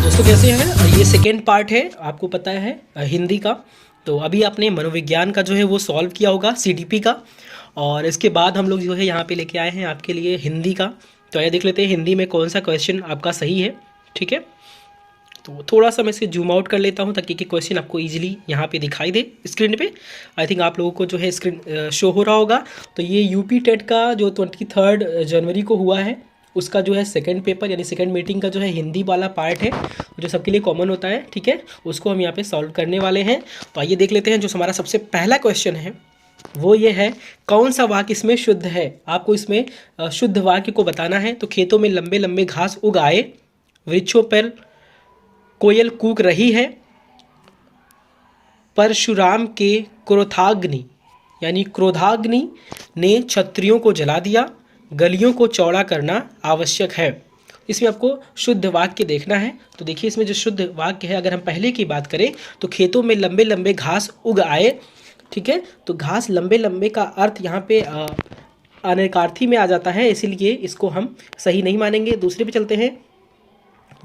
दोस्तों कैसे हैं? ये सेकेंड पार्ट है, आपको पता है हिंदी का। तो अभी आपने मनोविज्ञान का जो है वो सॉल्व किया होगा, सीडीपी का। और इसके बाद हम लोग जो है यहाँ पे लेके आए हैं आपके लिए हिंदी का। तो आइए देख लेते हैं हिंदी में कौन सा क्वेश्चन आपका सही है। ठीक है, तो थोड़ा सा मैं इसे जूम आउट कर लेता हूँ ताकि कि क्वेश्चन आपको इजीली यहाँ पे दिखाई दे स्क्रीन पे। आई थिंक आप लोगों को जो है स्क्रीन शो हो रहा होगा। तो ये यूपी टेट का जो 23 जनवरी को हुआ है, उसका जो है सेकंड पेपर यानी सेकंड मीटिंग का जो है हिंदी वाला पार्ट है, जो सबके लिए कॉमन होता है। ठीक है, उसको हम यहाँ पे सॉल्व करने वाले हैं। तो आइए देख लेते हैं। जो हमारा सबसे पहला क्वेश्चन है वो ये है, कौन सा वाक्य इसमें शुद्ध है। आपको इसमें शुद्ध वाक्य को बताना है। तो खेतों में लंबे लंबे घास उग आए, वृक्षों पर कोयल कूक रही है, परशुराम के क्रोधाग्नि यानी क्रोधाग्नि ने क्षत्रियों को जला दिया, गलियों को चौड़ा करना आवश्यक है। इसमें आपको शुद्ध वाक्य देखना है। तो देखिए इसमें जो शुद्ध वाक्य है, अगर हम पहले की बात करें तो खेतों में लंबे लंबे घास उग आए। ठीक है, तो घास लंबे लंबे का अर्थ यहाँ पे अनेकार्थी में आ जाता है, इसीलिए इसको हम सही नहीं मानेंगे। दूसरे पे चलते हैं।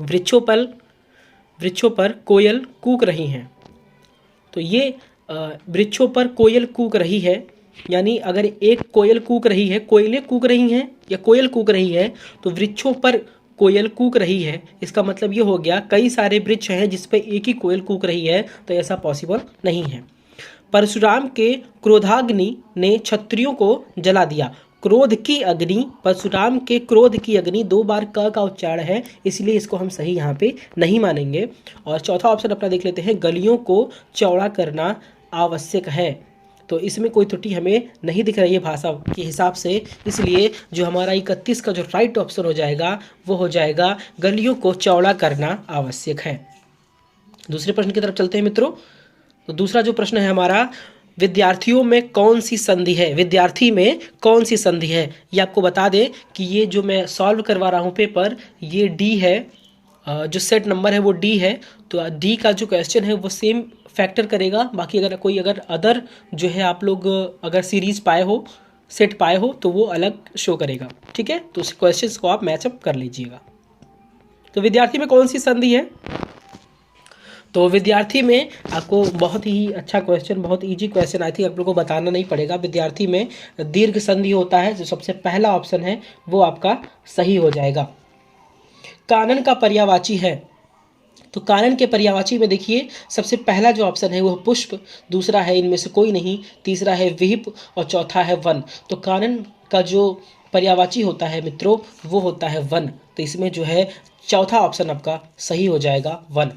वृक्षों पर कोयल कूक रही हैं। तो ये वृक्षों पर कोयल कूक रही है, यानी अगर एक कोयल कूक रही है, कोयलें कूक रही हैं या कोयल कूक रही है, तो वृक्षों पर कोयल कूक रही है, इसका मतलब ये हो गया कई सारे वृक्ष हैं जिस पे एक ही कोयल कूक रही है, तो ऐसा पॉसिबल नहीं है। परशुराम के क्रोधाग्नि ने क्षत्रियों को जला दिया। क्रोध की अग्नि, परशुराम के क्रोध की अग्नि, 2 बार क का उच्चारण है, इसलिए इसको हम सही यहाँ पे नहीं मानेंगे। और चौथा ऑप्शन अपना देख लेते हैं, गलियों को चौड़ा करना आवश्यक है। तो इसमें कोई त्रुटि हमें नहीं दिख रही है भाषा के हिसाब से, इसलिए जो हमारा 31 का जो राइट ऑप्शन हो जाएगा वो हो जाएगा गलियों को चौड़ा करना आवश्यक है। दूसरे प्रश्न की तरफ चलते हैं मित्रों। तो दूसरा जो प्रश्न है हमारा, विद्यार्थियों में कौन सी संधि है। विद्यार्थी में कौन सी संधि है, ये आपको बता दें कि ये जो मैं सॉल्व करवा रहा हूँ पेपर, ये डी है, जो सेट नंबर है वो डी है। तो डी का जो क्वेश्चन है वो सेम फैक्टर करेगा। बाकी अगर अदर जो है आप लोग अगर सीरीज पाए हो, सेट पाए हो, तो वो अलग शो करेगा। ठीक है, तो उस क्वेश्चन को आप मैचअप कर लीजिएगा। तो विद्यार्थी में कौन सी संधि है। तो विद्यार्थी में आपको बहुत ही अच्छा क्वेश्चन, बहुत इजी क्वेश्चन, आई थिंक आप लोगों को बताना नहीं पड़ेगा। विद्यार्थी में दीर्घ संधि होता है, जो सबसे पहला ऑप्शन है वो आपका सही हो जाएगा। कानन का पर्यायवाची है। तो कानन के पर्यायवाची में देखिए सबसे पहला जो ऑप्शन है वो पुष्प, दूसरा है इनमें से कोई नहीं, तीसरा है विहिप और चौथा है वन। तो कानन का जो पर्यायवाची होता है मित्रों वो होता है वन। तो इसमें जो है चौथा ऑप्शन आपका सही हो जाएगा, वन।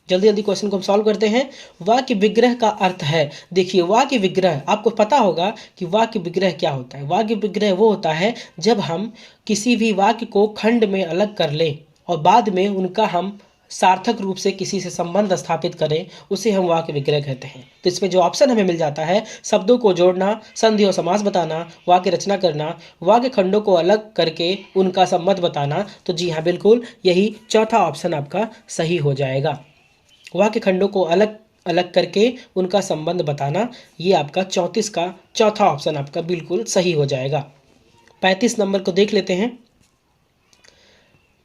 जल्दी जल्दी क्वेश्चन को हम सॉल्व करते हैं। वाक्य विग्रह का अर्थ है। देखिए वाक्य विग्रह, आपको पता होगा कि वाक्य विग्रह क्या होता है। वाक्य विग्रह वो होता है जब हम किसी भी वाक्य को खंड में अलग कर लें और बाद में उनका हम सार्थक रूप से किसी से संबंध स्थापित करें, उसे हम वाक्य विग्रह कहते हैं। तो इसमें जो ऑप्शन हमें मिल जाता है, शब्दों को जोड़ना, संधि और समास बताना, वाक्य रचना करना, वाक्य खंडों को अलग करके उनका संबंध बताना। तो जी हाँ, बिल्कुल यही चौथा ऑप्शन आपका सही हो जाएगा। वाक्य खंडों को अलग अलग करके उनका संबंध बताना, ये आपका 34 का चौथा ऑप्शन आपका बिल्कुल सही हो जाएगा। 35 नंबर को देख लेते हैं।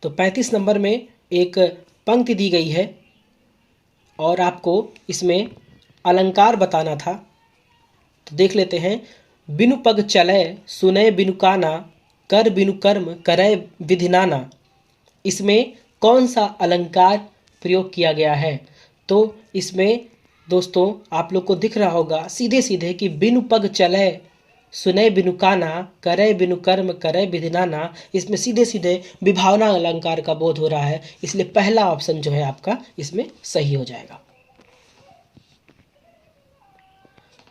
तो 35 नंबर में एक पंक्ति दी गई है और आपको इसमें अलंकार बताना था। तो देख लेते हैं। बिनु पग चले सुने बिनु काना, कर बिनु कर्म करे विधि नाना। इसमें कौन सा अलंकार प्रयोग किया गया है। तो इसमें दोस्तों आप लोग को दिख रहा होगा सीधे सीधे कि बिनु पग चले सुने बिनु काना, करे बिनु कर्म करे विधि नाना। इसमें सीधे सीधे विभावना अलंकार का बोध हो रहा है, इसलिए पहला ऑप्शन जो है आपका इसमें सही हो जाएगा।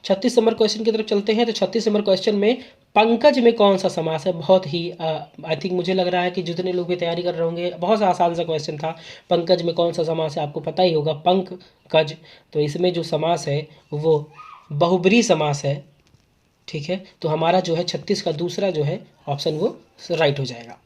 36 नंबर क्वेश्चन की तरफ चलते हैं। तो 36 नंबर क्वेश्चन में पंकज में कौन सा समास है। बहुत ही आई थिंक मुझे लग रहा है कि जितने लोग भी तैयारी कर रहे होंगे, बहुत सा आसान सा क्वेश्चन था। पंकज में कौन सा समास है आपको पता ही होगा, पंकज। तो इसमें जो समास है वो बहुब्री समास है। ठीक है, तो हमारा जो है 36 का दूसरा जो है ऑप्शन वो राइट हो जाएगा।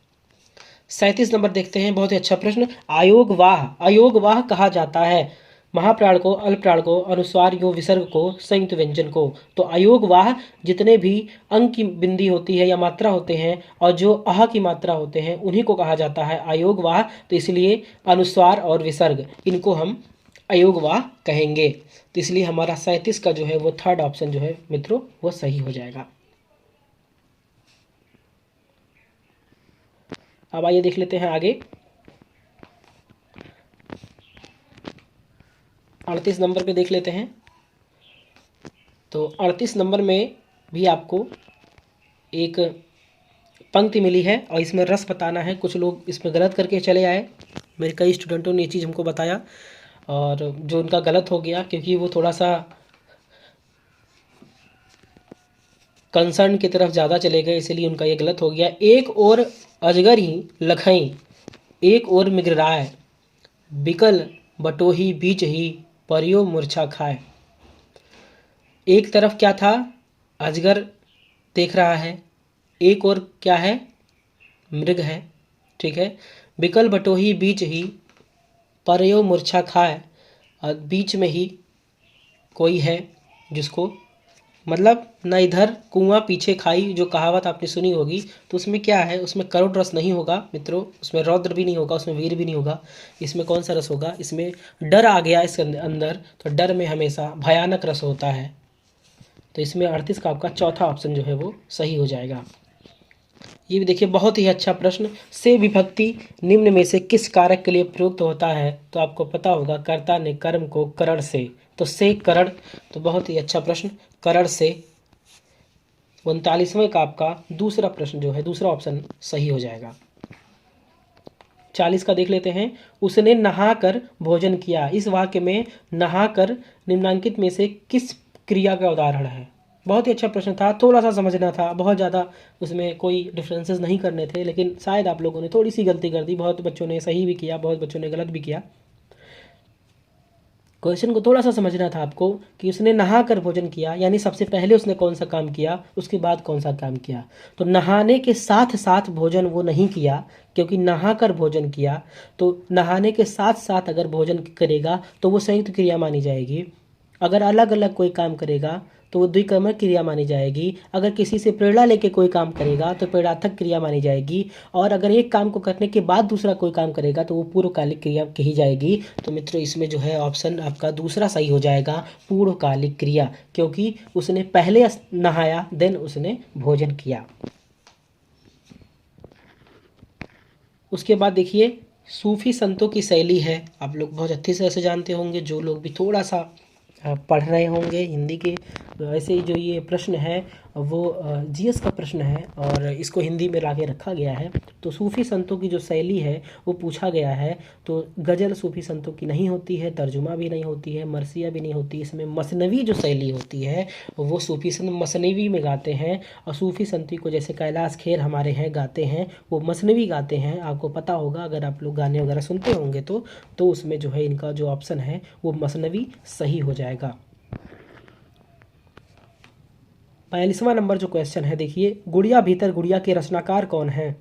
37 नंबर देखते हैं, बहुत ही अच्छा प्रश्न। अयोगवाह कहा जाता है। महाप्राण को, अल्पप्राण को, अनुस्वार यो विसर्ग को, संयुक्त व्यंजन को। तो अयोगवाह जितने भी अंग की बिंदी होती है या मात्रा होते हैं और जो अह की मात्रा होते हैं उन्हीं को कहा जाता है अयोगवाह। तो इसलिए अनुस्वार और विसर्ग इनको हम अयोगवाह कहेंगे। तो इसलिए हमारा 37 का जो है वो थर्ड ऑप्शन जो है मित्रों वो सही हो जाएगा। अब आइए देख लेते हैं आगे 38 नंबर पे देख लेते हैं। तो 38 नंबर में भी आपको एक पंक्ति मिली है और इसमें रस बताना है। कुछ लोग इसमें गलत करके चले आए, मेरे कई स्टूडेंटों ने ये चीज़ हमको बताया और जो उनका गलत हो गया क्योंकि वो थोड़ा सा कंसर्न की तरफ ज़्यादा चले गए, इसलिए उनका ये गलत हो गया। एक और अजगर ही लखई, एक और मिगराय, बिकल बटोही बीच ही, परियो मूर्छा खाए। एक तरफ क्या था, अजगर देख रहा है, एक और क्या है, मृग है, ठीक है। बिकल बटोही बीच ही, परयो मूर्छा खाए, और बीच में ही कोई है जिसको, मतलब न इधर कुआं पीछे खाई, जो कहावत आपने सुनी होगी। तो उसमें क्या है, उसमें करुण रस नहीं होगा मित्रों, उसमें रौद्र भी नहीं होगा, उसमें वीर भी नहीं होगा। इसमें कौन सा रस होगा, इसमें डर आ गया इसके अंदर, तो डर में हमेशा भयानक रस होता है। तो इसमें 38 का आपका चौथा ऑप्शन जो है वो सही हो जाएगा। ये भी देखिए बहुत ही अच्छा प्रश्न, से विभक्ति निम्न में से किस कारक के लिए प्रयुक्त होता है। तो आपको पता होगा कर्ता ने कर्म को करण से, तो से करण, तो बहुत ही अच्छा प्रश्न, करण से। 39वें का आपका दूसरा प्रश्न जो है, दूसरा ऑप्शन सही हो जाएगा। 40 का देख लेते हैं। उसने नहाकर भोजन किया, इस वाक्य में नहाकर निम्नांकित में से किस क्रिया का उदाहरण है। बहुत ही अच्छा प्रश्न था, थोड़ा सा समझना था, बहुत ज़्यादा उसमें कोई डिफरेंसेस नहीं करने थे, लेकिन शायद आप लोगों ने थोड़ी सी गलती कर दी। बहुत बच्चों ने सही भी किया, बहुत बच्चों ने गलत भी किया। क्वेश्चन को थोड़ा सा समझना था आपको कि उसने नहा कर भोजन किया, यानी सबसे पहले उसने कौन सा काम किया, उसके बाद कौन सा काम किया। तो नहाने के साथ साथ भोजन वो नहीं किया, क्योंकि नहा कर भोजन किया। तो नहाने के साथ साथ अगर भोजन करेगा तो वो संयुक्त क्रिया मानी जाएगी। अगर अलग अलग कोई काम करेगा तो वो द्विकर्मक क्रिया मानी जाएगी। अगर किसी से प्रेरणा लेके कोई काम करेगा तो प्रेरणार्थक क्रिया मानी जाएगी। और अगर एक काम को करने के बाद दूसरा कोई काम करेगा तो वो पूर्वकालिक क्रिया कही जाएगी। तो मित्रों इसमें जो है ऑप्शन आपका दूसरा सही हो जाएगा, पूर्वकालिक क्रिया, क्योंकि उसने पहले नहाया देन उसने भोजन किया। उसके बाद देखिए सूफी संतों की शैली है, आप लोग बहुत अच्छे से जानते होंगे, जो लोग भी थोड़ा सा पढ़ रहे होंगे हिंदी के। ऐसे ही जो ये प्रश्न है वो जीएस का प्रश्न है और इसको हिंदी में लाके रखा गया है। तो सूफ़ी संतों की जो शैली है वो पूछा गया है। तो गज़ल सूफ़ी संतों की नहीं होती है, तर्जुमा भी नहीं होती है, मरसिया भी नहीं होती। इसमें मसनवी जो शैली होती है वो सूफ़ी संत मसनवी में गाते हैं। और सूफ़ी संती को जैसे कैलाश खेर हमारे हैं गाते हैं, वो मसनवी गाते हैं। आपको पता होगा अगर आप लोग गाने वगैरह सुनते होंगे तो उसमें जो है इनका जो ऑप्शन है वो मसनवी सही हो जाएगा। 42वां नंबर जो क्वेश्चन है देखिए, गुड़िया भीतर गुड़िया के रचनाकार कौन हैं।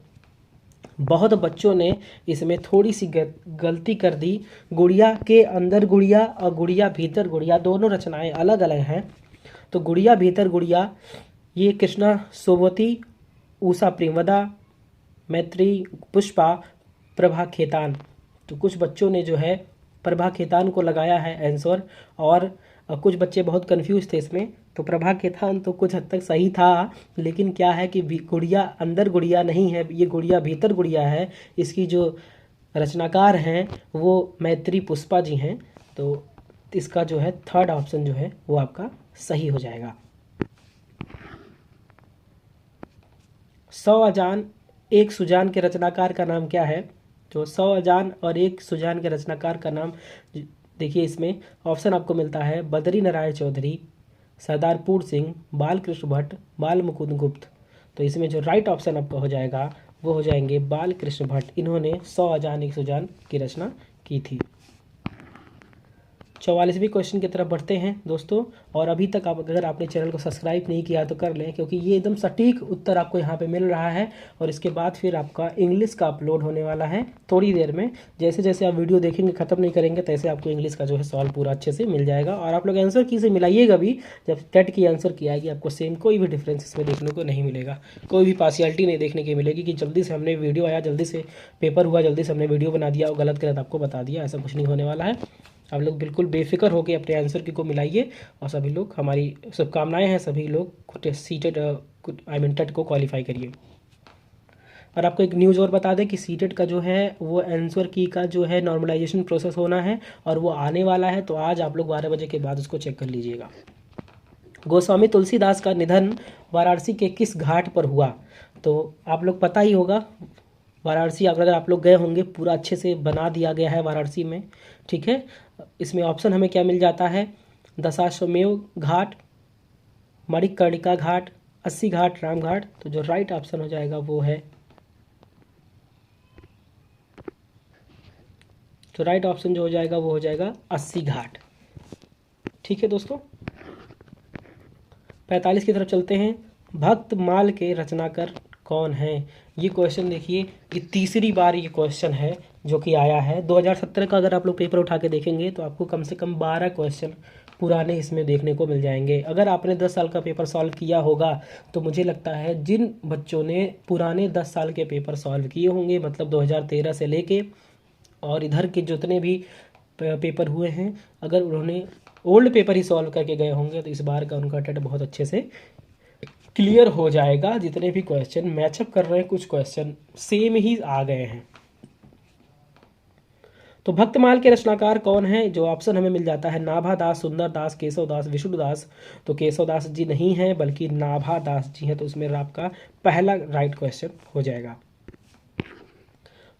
बहुत बच्चों ने इसमें थोड़ी सी गलती कर दी। गुड़िया के अंदर गुड़िया और गुड़िया भीतर गुड़िया दोनों रचनाएं अलग अलग हैं। तो गुड़िया भीतर गुड़िया ये कृष्णा सोवती, उषा प्रेमवदा, मैत्री पुष्पा, प्रभा खेतान। तो कुछ बच्चों ने जो है प्रभा खेतान को लगाया है आंसर, और कुछ बच्चे बहुत कंफ्यूज थे इसमें। तो प्रभा खेतान तो कुछ हद तक सही था, लेकिन क्या है कि गुड़िया अंदर गुड़िया नहीं है, ये गुड़िया भीतर गुड़िया है। इसकी जो रचनाकार हैं वो मैत्री पुष्पा जी हैं। तो इसका जो है थर्ड ऑप्शन जो है वो आपका सही हो जाएगा। 100 अजान एक सुजान के रचनाकार का नाम क्या है। तो 100 अजान और एक सुजान के रचनाकार का नाम देखिए, इसमें ऑप्शन आपको मिलता है बद्री नारायण चौधरी, सरदारपुर सिंह, बालकृष्ण भट्ट, बाल मुकुंद गुप्त। तो इसमें जो राइट ऑप्शन आपका हो जाएगा वो हो जाएंगे बालकृष्ण भट्ट। इन्होंने 100 अजान एक सुजान की रचना की थी। 44वें क्वेश्चन की तरफ बढ़ते हैं दोस्तों। और अभी तक आप अगर आपने चैनल को सब्सक्राइब नहीं किया तो कर लें, क्योंकि ये एकदम सटीक उत्तर आपको यहाँ पे मिल रहा है। और इसके बाद फिर आपका इंग्लिश का अपलोड होने वाला है थोड़ी देर में। जैसे जैसे आप वीडियो देखेंगे, ख़त्म नहीं करेंगे, तैसे आपको इंग्लिश का जो है सवाल पूरा अच्छे से मिल जाएगा। और आप लोग आंसर की से मिलाइएगा भी, जब टेट की आंसर की आएगी आपको सेम कोई भी डिफरेंस इसमें देखने को नहीं मिलेगा, कोई भी पार्शियलिटी नहीं देखने की मिलेगी कि जल्दी से हमने वीडियो आया, जल्दी से पेपर हुआ, जल्दी से हमने वीडियो बना दिया और गलत गलत आपको बता दिया। ऐसा कुछ नहीं होने वाला है। आप लोग बिल्कुल बेफिक्र होकर अपने आंसर की को मिलाइए। और सभी लोग, हमारी शुभकामनाएं हैं, सभी लोग सीटेड टेट को क्वालिफाई करिए। और आपको एक न्यूज़ और बता दें कि सीटेट का जो है वो आंसर की का जो है नॉर्मलाइजेशन प्रोसेस होना है और वो आने वाला है। तो आज आप लोग 12 बजे के बाद उसको चेक कर लीजिएगा। गोस्वामी तुलसीदास का निधन वाराणसी के किस घाट पर हुआ? तो आप लोग पता ही होगा, वाराणसी अगर आप लोग गए होंगे, पूरा अच्छे से बना दिया गया है वाराणसी में। ठीक है, इसमें ऑप्शन हमें क्या मिल जाता है? दशाश्वमेव घाट, मणिकर्णिका घाट, 80 घाट, राम घाट। तो जो राइट ऑप्शन हो जाएगा वो है, तो राइट ऑप्शन जो हो जाएगा वो हो जाएगा 80 घाट। ठीक है दोस्तों, 45 की तरफ चलते हैं। भक्तमाल के रचनाकार कौन है? ये क्वेश्चन देखिए, ये तीसरी बार ये क्वेश्चन है जो कि आया है। 2017 का अगर आप लोग पेपर उठा के देखेंगे तो आपको कम से कम 12 क्वेश्चन पुराने इसमें देखने को मिल जाएंगे। अगर आपने 10 साल का पेपर सॉल्व किया होगा तो मुझे लगता है जिन बच्चों ने पुराने 10 साल के पेपर सॉल्व किए होंगे, मतलब 2013 से लेके और इधर के जितने भी पेपर हुए हैं, अगर उन्होंने ओल्ड पेपर ही सॉल्व करके गए होंगे तो इस बार का उनका टेट बहुत अच्छे से क्लियर हो जाएगा। जितने भी क्वेश्चन मैचअप कर रहे हैं, कुछ क्वेश्चन सेम ही आ गए हैं। तो भक्तमाल के रचनाकार कौन है? जो ऑप्शन हमें मिल जाता है, नाभा दास, सुंदर दास, केशव दास, विष्णु दास। तो केशव दास जी नहीं हैं बल्कि नाभा दास जी हैं। तो इसमें आपका पहला राइट क्वेश्चन हो जाएगा।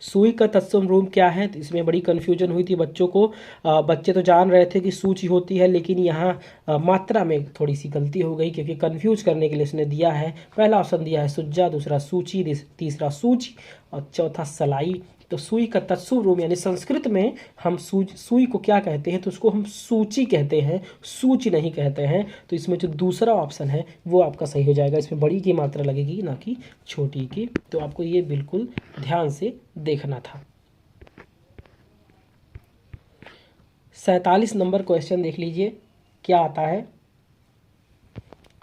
सुई का तत्सम रूप क्या है? तो इसमें बड़ी कन्फ्यूजन हुई थी बच्चों को। बच्चे तो जान रहे थे कि सूची होती है, लेकिन यहाँ मात्रा में थोड़ी सी गलती हो गई, क्योंकि कन्फ्यूज करने के लिए इसने दिया है, पहला ऑप्शन दिया है सुज्जा, दूसरा सूची, तीसरा सूची और चौथा सलाई। तो सुई का तत्सम रूप, यानी संस्कृत में हम सुई को क्या कहते हैं? तो उसको हम सूची कहते हैं, सूची नहीं कहते हैं। तो इसमें जो दूसरा ऑप्शन है वो आपका सही हो जाएगा। इसमें बड़ी की मात्रा लगेगी, ना कि छोटी की। तो आपको ये बिल्कुल ध्यान से देखना था। 47 नंबर क्वेश्चन देख लीजिए क्या आता है।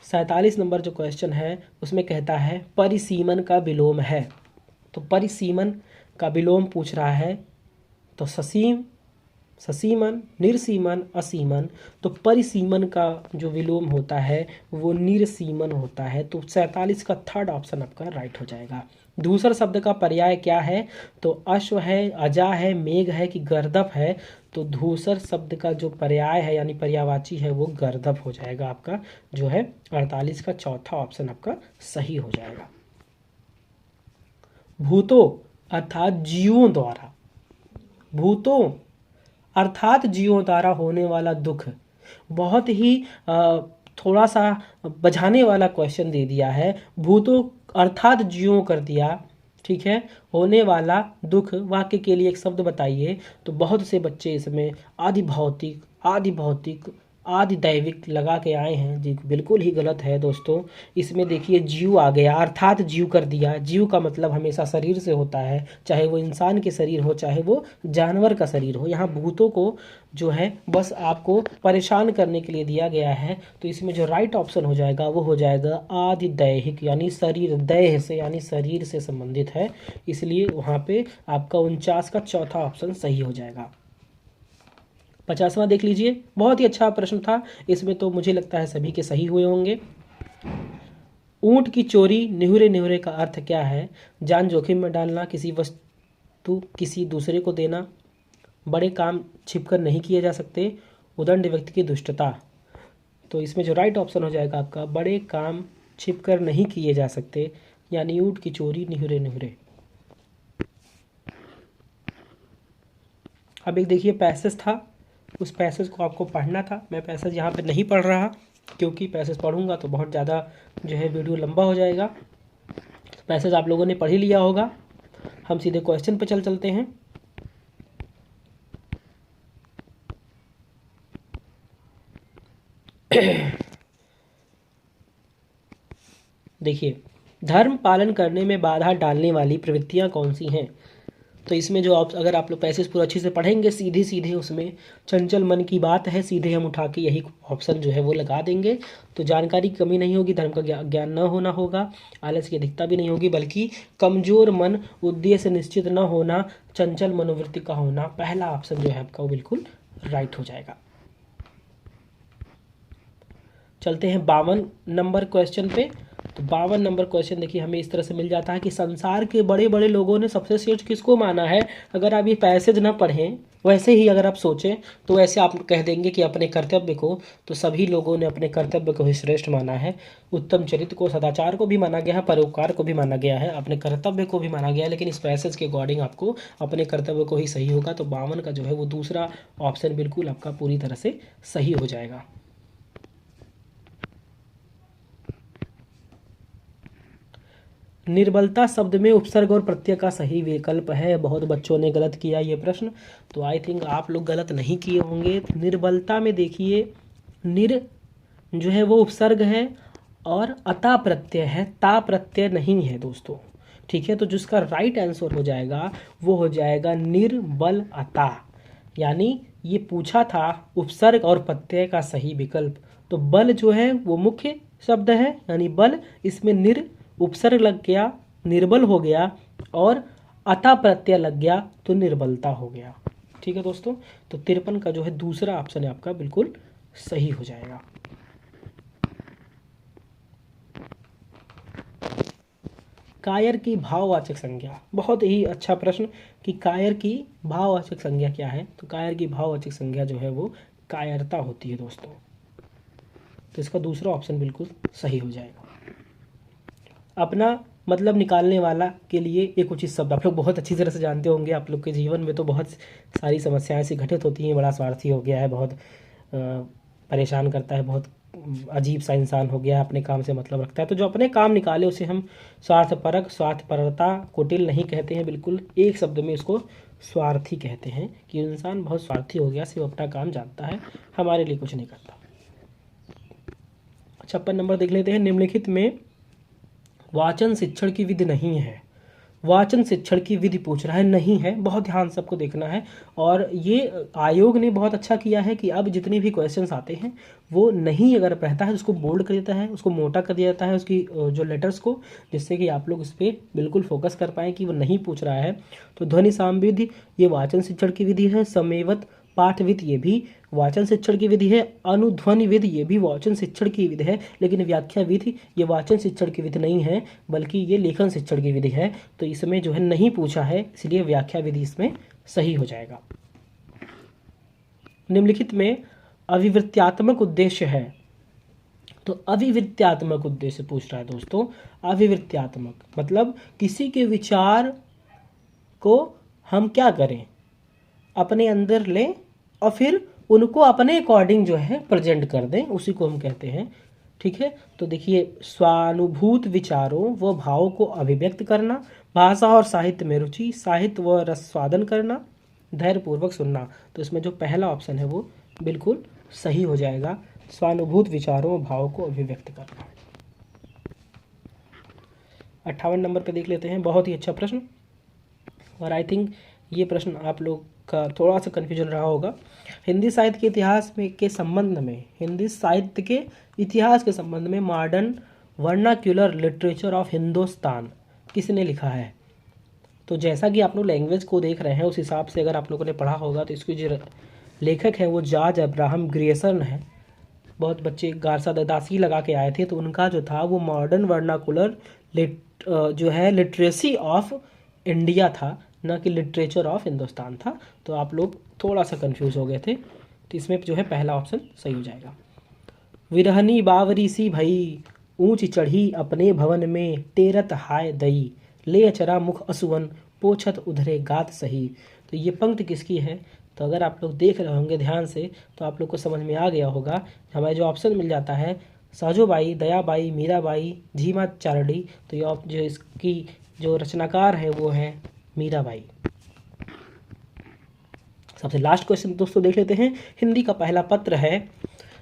47 नंबर जो क्वेश्चन है उसमें कहता है परिसीमन का विलोम है। तो परिसीमन का विलोम पूछ रहा है। तो ससीम, ससीमन, निर्सीमन, असीमन। तो परिसीमन का जो विलोम होता है वो निर्सीमन होता है। तो 47 का थर्ड ऑप्शन आपका राइट हो जाएगा। दूसरा शब्द का पर्याय क्या है? तो अश्व है, अजा है, मेघ है कि गर्दभ है। तो धूसर शब्द का जो पर्याय है यानी पर्यायवाची है वो गर्दभ हो जाएगा। आपका जो है 48 का चौथा ऑप्शन आपका सही हो जाएगा। भूतों अर्थात जीवों द्वारा, भूतों अर्थात जीवों द्वारा होने वाला दुख, बहुत ही थोड़ा सा बझाने वाला क्वेश्चन दे दिया है। भूतों अर्थात जीवों कर दिया, ठीक है। होने वाला दुख वाक्य के लिए एक शब्द बताइए। तो बहुत से बच्चे इसमें आदि भौतिक, आदि भौतिक, आदि दैविक लगा के आए हैं, जी बिल्कुल ही गलत है दोस्तों। इसमें देखिए जीव आ गया, अर्थात जीव कर दिया। जीव का मतलब हमेशा शरीर से होता है, चाहे वो इंसान के शरीर हो चाहे वो जानवर का शरीर हो। यहाँ भूतों को जो है बस आपको परेशान करने के लिए दिया गया है। तो इसमें जो राइट ऑप्शन हो जाएगा वो हो जाएगा आदि दैहिक, यानी शरीर, दैह से यानी शरीर से संबंधित है, इसलिए वहाँ पे आपका 49 का चौथा ऑप्शन सही हो जाएगा। 50वां देख लीजिए, बहुत ही अच्छा प्रश्न था। इसमें तो मुझे लगता है सभी के सही हुए होंगे। ऊंट की चोरी, निहुरे निहुरे का अर्थ क्या है? जान जोखिम में डालना, किसी वस्तु किसी दूसरे को देना, बड़े काम छिपकर नहीं किए जा सकते, उदंड व्यक्ति की दुष्टता। तो इसमें जो राइट ऑप्शन हो जाएगा आपका बड़े काम छिपकर नहीं किए जा सकते, यानी ऊंट की चोरी, निहुरे निहुरे। अब एक देखिए पैसेज था, उस पैसेज को आपको पढ़ना था। मैं पैसेज यहाँ पे नहीं पढ़ रहा, क्योंकि पैसेज पढ़ूंगा तो बहुत ज़्यादा जो है वीडियो लंबा हो जाएगा। पैसेज आप लोगों ने पढ़ ही लिया होगा। हम सीधे क्वेश्चन पे चलते हैं। देखिए, धर्म पालन करने में बाधा डालने वाली प्रवृत्तियां कौन सी हैं? तो इसमें जो आप, अगर आप लोग पैसेज पूरा अच्छे से पढ़ेंगे, सीधे सीधे उसमें चंचल मन की बात है, सीधे हम उठा के यही ऑप्शन जो है वो लगा देंगे। तो जानकारी की कमी नहीं होगी, धर्म का ज्ञान न होना होगा, आलस की अधिकता भी नहीं होगी, बल्कि कमजोर मन, उद्देश्य निश्चित न होना, चंचल मनोवृत्ति का होना, पहला ऑप्शन जो है आपका वो बिल्कुल राइट हो जाएगा। चलते हैं 52 नंबर क्वेश्चन पे। तो 52 नंबर क्वेश्चन देखिए हमें इस तरह से मिल जाता है कि संसार के बड़े बड़े लोगों ने सबसे श्रेष्ठ किसको माना है? अगर आप ये पैसेज ना पढ़ें, वैसे ही अगर आप सोचें तो वैसे आप कह देंगे कि अपने कर्तव्य को, तो सभी लोगों ने अपने कर्तव्य को ही श्रेष्ठ माना है। उत्तम चरित्र को, सदाचार को भी माना गया है, परोपकार को भी माना गया है, अपने कर्तव्य को भी माना गया है, लेकिन इस पैसेज के अकॉर्डिंग आपको अपने कर्तव्य को ही सही होगा। तो 52 का जो है वो दूसरा ऑप्शन बिल्कुल आपका पूरी तरह से सही हो जाएगा। निर्बलता शब्द में उपसर्ग और प्रत्यय का सही विकल्प है। बहुत बच्चों ने गलत किया ये प्रश्न, तो आई थिंक आप लोग गलत नहीं किए होंगे। निर्बलता में देखिए, निर जो है वो उपसर्ग है और अता प्रत्यय है, ता प्रत्यय नहीं है दोस्तों, ठीक है। तो जिसका राइट आंसर हो जाएगा वो हो जाएगा निर्बल अता, यानी ये पूछा था उपसर्ग और प्रत्यय का सही विकल्प। तो बल जो है वो मुख्य शब्द है, यानी बल, इसमें निर उपसर्ग लग गया, निर्बल हो गया, और अता प्रत्यय लग गया तो निर्बलता हो गया, ठीक है दोस्तों। तो 53 का जो है दूसरा ऑप्शन है आपका बिल्कुल सही हो जाएगा। कायर की भाववाचक संज्ञा, बहुत ही अच्छा प्रश्न कि कायर की भाववाचक संज्ञा क्या है? तो कायर की भाववाचक संज्ञा जो है वो कायरता होती है दोस्तों। तो इसका दूसरा ऑप्शन बिल्कुल सही हो जाएगा। अपना मतलब निकालने वाला के लिए एक उचित शब्द, आप लोग बहुत अच्छी तरह से जानते होंगे, आप लोग के जीवन में तो बहुत सारी समस्याएं ऐसी घटित होती हैं, बड़ा स्वार्थी हो गया है, बहुत परेशान करता है, बहुत अजीब सा इंसान हो गया है, अपने काम से मतलब रखता है। तो जो अपने काम निकाले उसे हम स्वार्थपरक, स्वार्थपरता, कुटिल नहीं कहते हैं, बिल्कुल एक शब्द में इसको स्वार्थी कहते हैं कि इंसान बहुत स्वार्थी हो गया, सिर्फ अपना काम जानता है, हमारे लिए कुछ नहीं करता। 56 नंबर देख लेते हैं। निम्नलिखित में वाचन शिक्षण की विधि नहीं है। वाचन शिक्षण की विधि पूछ रहा है, नहीं है, बहुत ध्यान से आपको देखना है। और ये आयोग ने बहुत अच्छा किया है कि अब जितने भी क्वेश्चंस आते हैं वो नहीं अगर रहता है उसको बोल्ड कर देता है, उसको मोटा कर दिया जाता है उसकी जो लेटर्स को, जिससे कि आप लोग इस पर बिल्कुल फोकस कर पाएँ कि वो नहीं पूछ रहा है। तो ध्वनि सामविधि ये वाचन शिक्षण की विधि है, समेवत पाठविधि ये भी वाचन शिक्षण की विधि है, अनुध्वनि विधि ये भी वाचन शिक्षण की विधि है, लेकिन व्याख्या विधि ये वाचन शिक्षण की विधि नहीं है, बल्कि ये लेखन शिक्षण की विधि है। तो इसमें जो है नहीं पूछा है, इसलिए व्याख्या विधि इसमें सही हो जाएगा। निम्नलिखित में अभिवृत्त्यात्मक उद्देश्य है। तो अभिवृत्त्यात्मक उद्देश्य पूछ रहा है दोस्तों। अभिवृत्त्यात्मक मतलब किसी के विचार को हम क्या करें, अपने अंदर लें और फिर उनको अपने अकॉर्डिंग जो है प्रेजेंट कर दें, उसी को हम कहते हैं, ठीक है। तो देखिए, स्वानुभूत विचारों व भावों को अभिव्यक्त करना, भाषा और साहित्य में रुचि, साहित्य व रसास्वादन करना, धैर्यपूर्वक सुनना। तो इसमें जो पहला ऑप्शन है वो बिल्कुल सही हो जाएगा, स्वानुभूत विचारों व भावों को अभिव्यक्त करना। 58 नंबर पर देख लेते हैं। बहुत ही अच्छा प्रश्न, और आई थिंक ये प्रश्न आप लोग का थोड़ा सा कन्फ्यूजन रहा होगा। हिंदी साहित्य के इतिहास में के संबंध में, हिंदी साहित्य के इतिहास के संबंध में modern vernacular literature of Hindustan किसने लिखा है? तो जैसा कि आप लोग लैंग्वेज को देख रहे हैं उस हिसाब से अगर आप लोगों ने पढ़ा होगा तो इसके जो लेखक हैं वो जॉर्ज अब्राहम ग्रियर्सन है। बहुत बच्चे गारसा दासी लगा के आए थे, तो उनका जो था वो मॉडर्न वर्नाकुलर जो है लिटरेसी ऑफ इंडिया था, ना कि लिटरेचर ऑफ हिंदुस्तान था। तो आप लोग थोड़ा सा कंफ्यूज हो गए थे, तो इसमें जो है पहला ऑप्शन सही हो जाएगा। विरहनी बावरी सी भई, ऊंच चढ़ी अपने भवन में, तेरत हाय दई, ले अचरा मुख असुवन, पोछत उधरे गात सही। तो ये पंक्ति किसकी है? तो अगर आप लोग देख रहे होंगे ध्यान से तो आप लोग को समझ में आ गया होगा। हमें जो ऑप्शन मिल जाता है साजोबाई, दयाबाई, मीराबाई, झीमा चारडी, तो ये जो इसकी जो रचनाकार है वो है मीराबाई। सबसे लास्ट क्वेश्चन दोस्तों देख लेते हैं। हिंदी का पहला पत्र है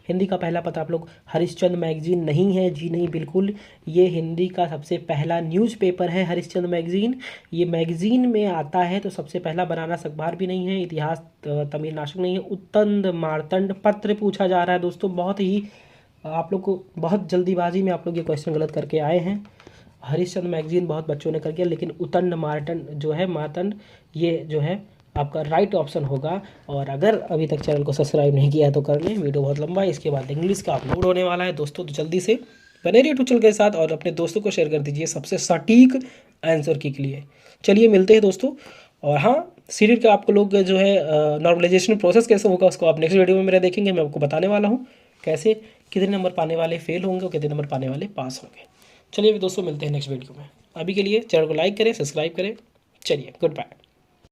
हिंदी का पहला पत्र आप लोग हरिश्चंद्र मैगजीन नहीं है जी, नहीं बिल्कुल, ये हिंदी का सबसे पहला न्यूज़पेपर है हरिश्चंद्र मैगजीन। ये मैगजीन में आता है तो सबसे पहला बनारस अखबार भी नहीं है, इतिहास तमिलनाशक नहीं है। उत्तंद मार्तंड पत्र पूछा जा रहा है दोस्तों, बहुत ही आप लोग को बहुत जल्दीबाजी में आप लोग ये क्वेश्चन गलत करके आए हैं। हरिश्चंद्र मैगजीन बहुत बच्चों ने कर दिया, लेकिन उत्तंड मार्तंड जो है, मार्तंड, ये जो है आपका राइट ऑप्शन होगा। और अगर अभी तक चैनल को सब्सक्राइब नहीं किया है तो कर लें, वीडियो बहुत लंबा है, इसके बाद इंग्लिश का अपलोड होने वाला है दोस्तों, तो जल्दी से बने रहिए ट्यूटोरियल के साथ और अपने दोस्तों को शेयर कर दीजिए सबसे सटीक आंसर के लिए। चलिए मिलते हैं दोस्तों। और हाँ, सीरीज का आपको लोग जो है नॉर्मलाइजेशन प्रोसेस कैसे होगा उसको आप नेक्स्ट वीडियो में मेरा देखेंगे, मैं आपको बताने वाला हूँ कैसे कितने नंबर पाने वाले फेल होंगे और कितने नंबर पाने वाले पास होंगे। चलिए दोस्तों मिलते हैं नेक्स्ट वीडियो में, अभी के लिए चैनल को लाइक करें, सब्सक्राइब करें। चलिए गुड बाय।